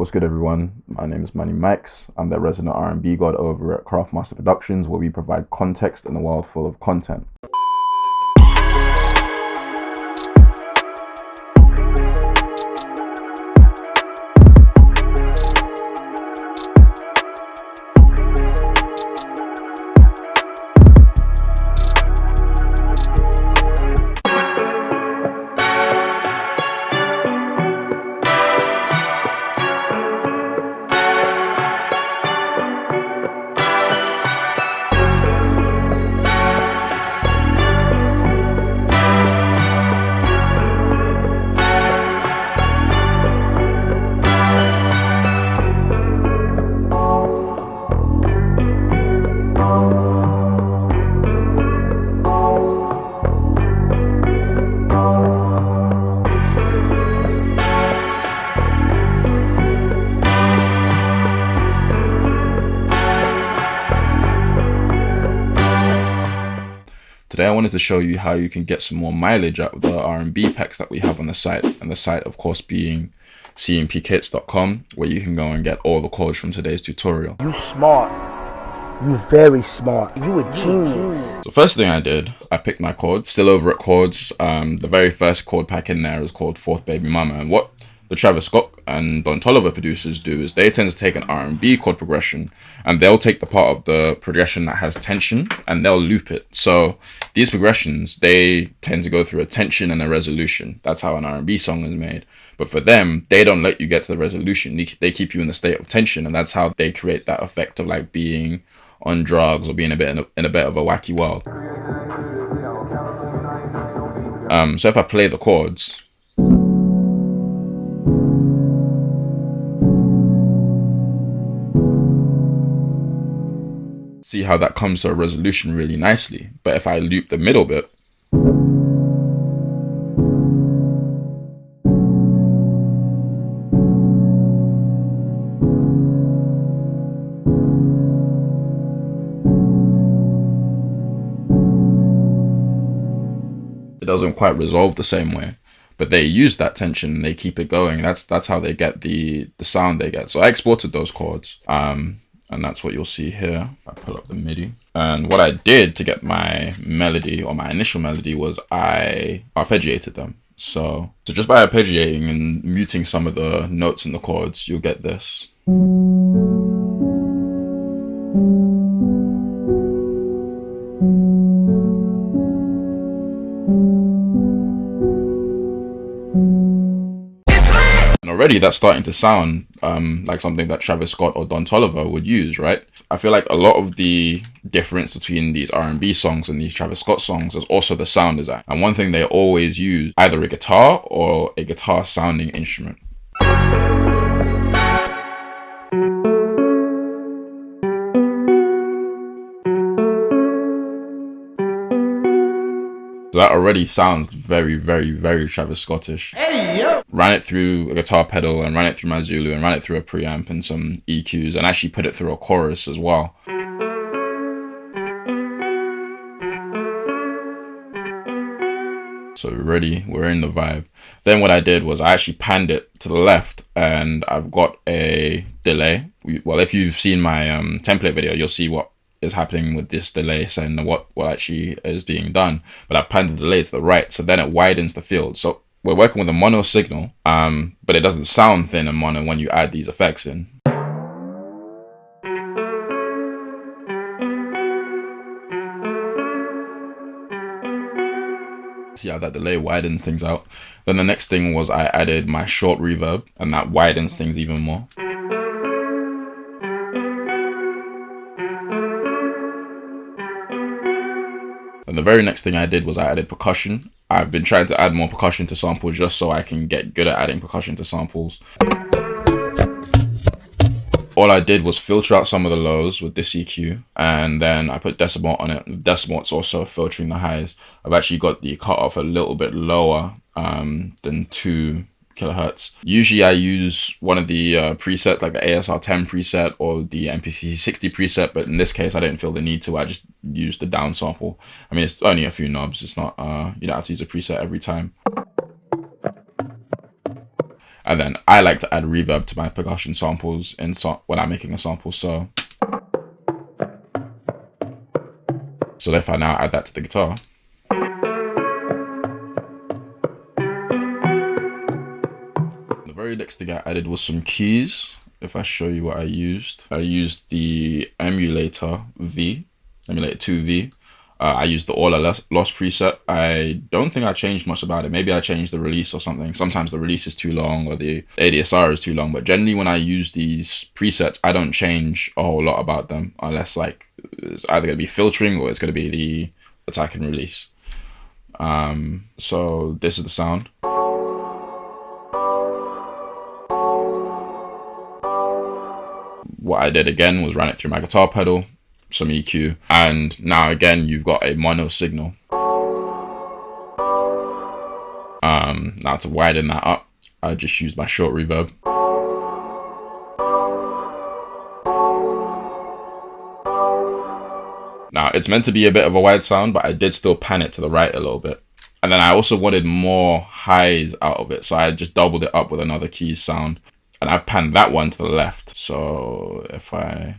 What's good, everyone? My name is Manny Max. I'm the resident R&B god over at Craftmaster Productions, where we provide context in a world full of content. Today I wanted to show you how you can get some more mileage out of the R&B packs that we have on the site, and the site of course being CMPKITS.com, where you can go and get all the chords from today's tutorial. You smart. You very smart. You a genius. So first thing I did, I picked my chords, still over at Chords. The very first chord pack in there is called Fourth Baby Mama, and what the Travis Scott and Toliver producers do is they tend to take an R&B chord progression and they'll take the part of the progression that has tension and they'll loop it. So these progressions, they tend to go through a tension and a resolution. That's how an R&B song is made. But for them, they don't let you get to the resolution. They keep you in a state of tension, and that's how they create that effect of like being on drugs or being a bit in a bit of a wacky world. So if I play the chords, see how that comes to a resolution really nicely. But if I loop the middle bit, it doesn't quite resolve the same way. But they use that tension and they keep it going. That's how they get the sound they get. So I exported those chords. And that's what you'll see here. I pull up the MIDI. And what I did to get my melody, or my initial melody, was I arpeggiated them. So just by arpeggiating and muting some of the notes in the chords, you'll get this. Already that's starting to sound like something that Travis Scott or Don Toliver would use, right? I feel like a lot of the difference between these R&B songs and these Travis Scott songs is also the sound design. And one thing they always use, either a guitar or a guitar sounding instrument. So that already sounds very, very, very Travis Scottish. Hey, yo! Ran it through a guitar pedal and ran it through my Zulu and ran it through a preamp and some EQs and actually put it through a chorus as well. So we're ready, we're in the vibe. Then what I did was I actually panned it to the left and I've got a delay. Well, if you've seen my template video, you'll see what is happening with this delay, saying what actually is being done. But I've panned the delay to the right, so then it widens the field. So we're working with a mono signal, but it doesn't sound thin and mono when you add these effects in. See how that delay widens things out. Then the next thing was I added my short reverb, and that widens things even more. And the very next thing I did was I added percussion. I've been trying to add more percussion to samples just so I can get good at adding percussion to samples. All I did was filter out some of the lows with this EQ, and then I put decibel on it. Decibel's also filtering the highs. I've actually got the cutoff a little bit lower than 2 kilohertz. Usually I use one of the presets, like the ASR10 preset or the MPC 60 preset, but in this case I didn't feel the need to. I just used the down sample. I mean, it's only a few knobs. It's not you don't have to use a preset every time. And then I like to add reverb to my percussion samples when I'm making a sample. So if I now add that to the guitar, the very next thing I added was some keys. If I show you what I used the emulator 2V. I used the All or Lost preset. I don't think I changed much about it. Maybe I changed the release or something. Sometimes the release is too long or the ADSR is too long. But generally when I use these presets, I don't change a whole lot about them unless like it's either going to be filtering or it's going to be the attack and release. So this is the sound. What I did again was ran it through my guitar pedal, some EQ, and now again you've got a mono signal. Now to widen that up, I just used my short reverb. Now it's meant to be a bit of a wide sound, but I did still pan it to the right a little bit. And then I also wanted more highs out of it, so I just doubled it up with another keys sound. And I've panned that one to the left. So if I...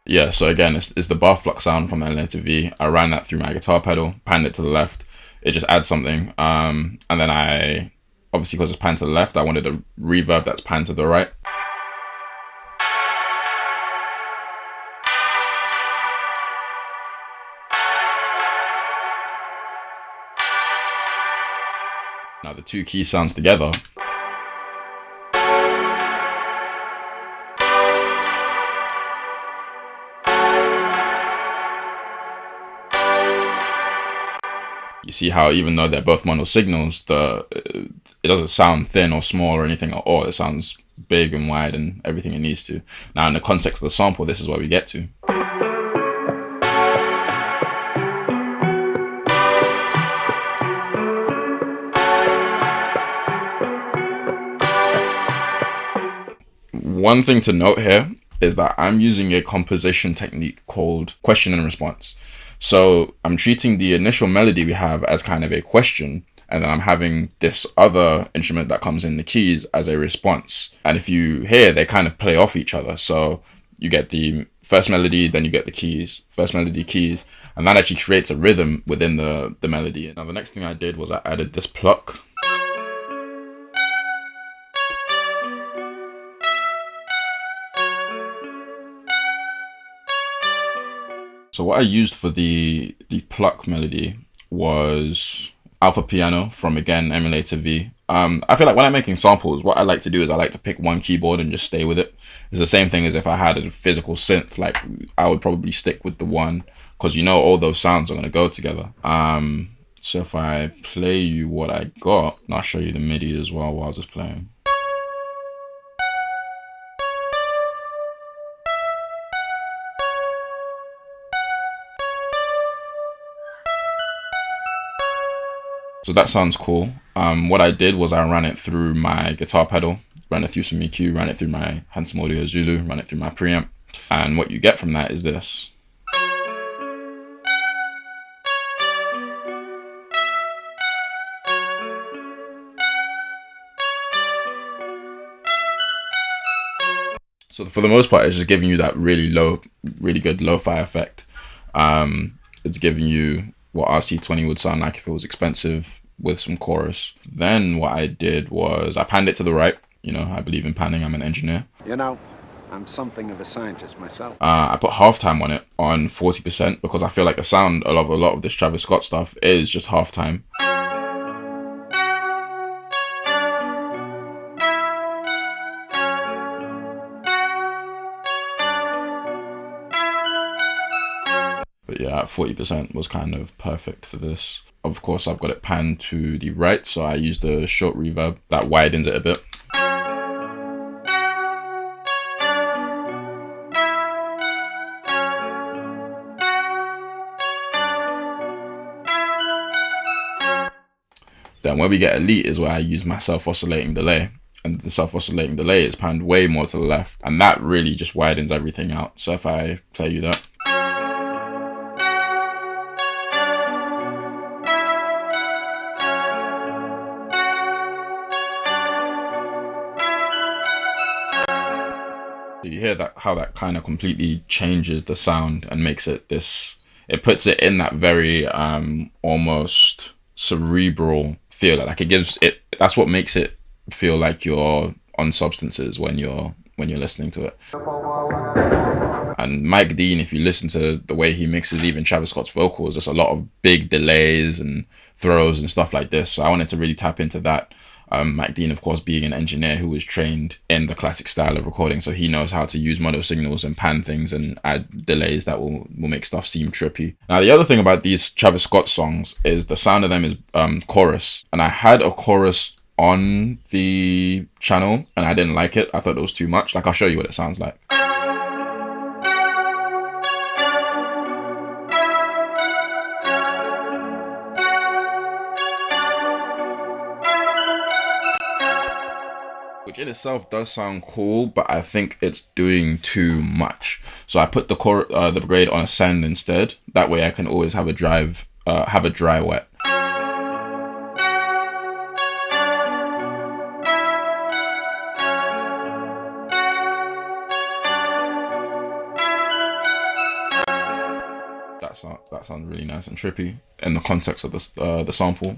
Yeah, so again, it's the bar flux sound from LA to V. I ran that through my guitar pedal, panned it to the left. It just adds something. And then I... Obviously, because it's panned to the left, I wanted a reverb that's panned to the right. Now the two key sounds together. You see how even though they're both mono signals, it doesn't sound thin or small or anything at all. It sounds big and wide and everything it needs to. Now in the context of the sample, this is what we get to. One thing to note here is that I'm using a composition technique called question and response. So I'm treating the initial melody we have as kind of a question, and then I'm having this other instrument that comes in the keys as a response. And if you hear, they kind of play off each other. So you get the first melody, then you get the keys, first melody, keys, and that actually creates a rhythm within the melody. Now the next thing I did was I added this pluck. So what I used for the Pluck Melody was Alpha Piano from, again, Emulator V. I feel like when I'm making samples, what I like to do is I like to pick one keyboard and just stay with it. It's the same thing as if I had a physical synth, like I would probably stick with the one because you know all those sounds are going to go together. So if I play you what I got, and I'll show you the MIDI as well while I was just playing. So that sounds cool. What I did was I ran it through my guitar pedal, ran it through some EQ, ran it through my Handsome Audio Zulu, ran it through my preamp. And what you get from that is this. So for the most part, it's just giving you that really good lo-fi effect. It's giving you what RC20 would sound like if it was expensive with some chorus. Then what I did was I panned it to the right. You know, I believe in panning. I'm an engineer. You know, I'm something of a scientist myself. I put halftime on it on 40% because I feel like the sound of a lot of this Travis Scott stuff is just halftime. But yeah, at 40% was kind of perfect for this. Of course, I've got it panned to the right, so I use the short reverb that widens it a bit. Then where we get elite is where I use my self-oscillating delay. And the self-oscillating delay is panned way more to the left. And that really just widens everything out. So if I play you that. You hear that, how that kind of completely changes the sound and makes it this, it puts it in that very almost cerebral feel. Like it gives it, that's what makes it feel like you're on substances when you're listening to it. And Mike Dean, if you listen to the way he mixes even Travis Scott's vocals, there's a lot of big delays and throws and stuff like this. So I wanted to really tap into that. Mike Dean, of course, being an engineer who was trained in the classic style of recording, so he knows how to use mono signals and pan things and add delays that will make stuff seem trippy. Now, the other thing about these Travis Scott songs is the sound of them is chorus. And I had a chorus on the channel and I didn't like it. I thought it was too much. Like, I'll show you what it sounds like. Which in itself does sound cool, but I think it's doing too much. So I put the brigade on ascend instead. That way I can always have a dry wet. That sounds really nice and trippy in the context of the sample.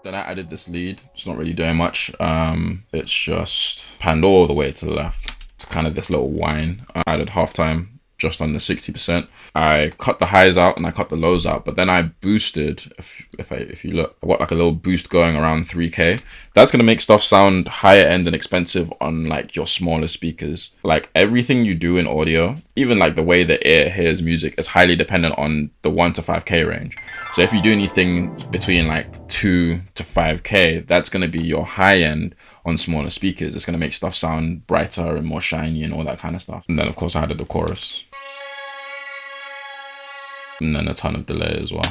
Then I added this lead. It's not really doing much. It's just panned all the way to the left. It's kind of this little whine. I added halftime just under 60%. I cut the highs out and I cut the lows out, but then I boosted. If you look, I got like a little boost going around 3K. That's gonna make stuff sound higher end and expensive on like your smaller speakers. Like everything you do in audio, even like the way the ear hears music, is highly dependent on the 1 to 5K range. So if you do anything between like 2 to 5K, that's gonna be your high end on smaller speakers. It's gonna make stuff sound brighter and more shiny and all that kind of stuff. And then of course I added the chorus. And then a ton of delay as well.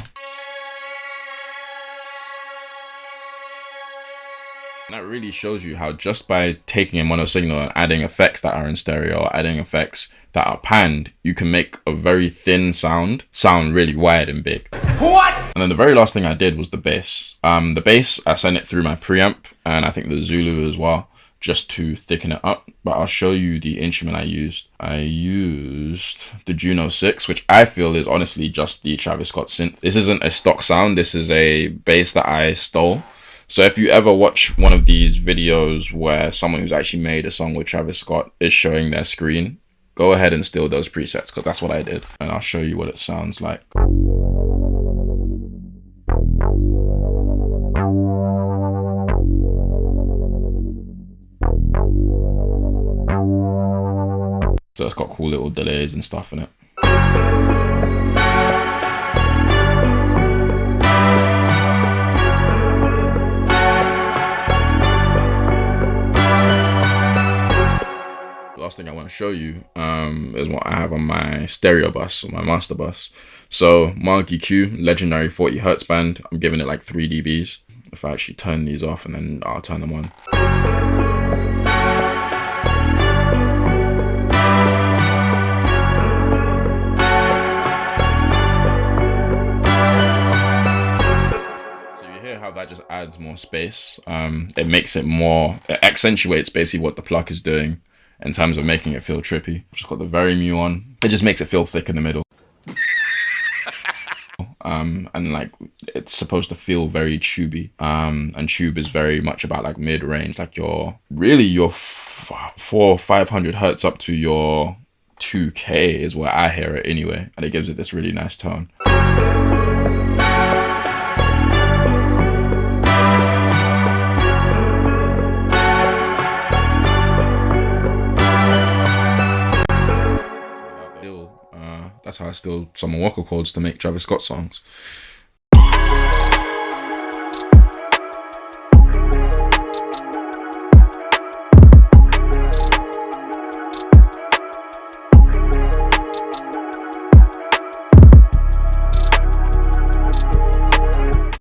And that really shows you how just by taking a mono signal and adding effects that are in stereo or adding effects that are panned, you can make a very thin sound really wide and big. What? And then the very last thing I did was the bass. The bass, I sent it through my preamp and I think the Zulu as well, just to thicken it up. But I'll show you the instrument I used. I used the Juno 6, which I feel is honestly just the Travis Scott synth. This isn't a stock sound. This is a bass that I stole. So if you ever watch one of these videos where someone who's actually made a song with Travis Scott is showing their screen, go ahead and steal those presets, because that's what I did. And I'll show you what it sounds like. So it's got cool little delays and stuff in it. The last thing I want to show you is what I have on my stereo bus, or my master bus. So Mark EQ, legendary 40 Hertz band. I'm giving it like 3 dBs. If I actually turn these off and then I'll turn them on. That just adds more space. It makes it more, it accentuates basically what the Pluck is doing in terms of making it feel trippy. Just got the very mu on. It just makes it feel thick in the middle. And like it's supposed to feel very tubey. And tube is very much about like mid range, like your 400-500 hertz up to your 2K is where I hear it anyway, and it gives it this really nice tone. That's how I steal Summer Walker chords to make Travis Scott songs.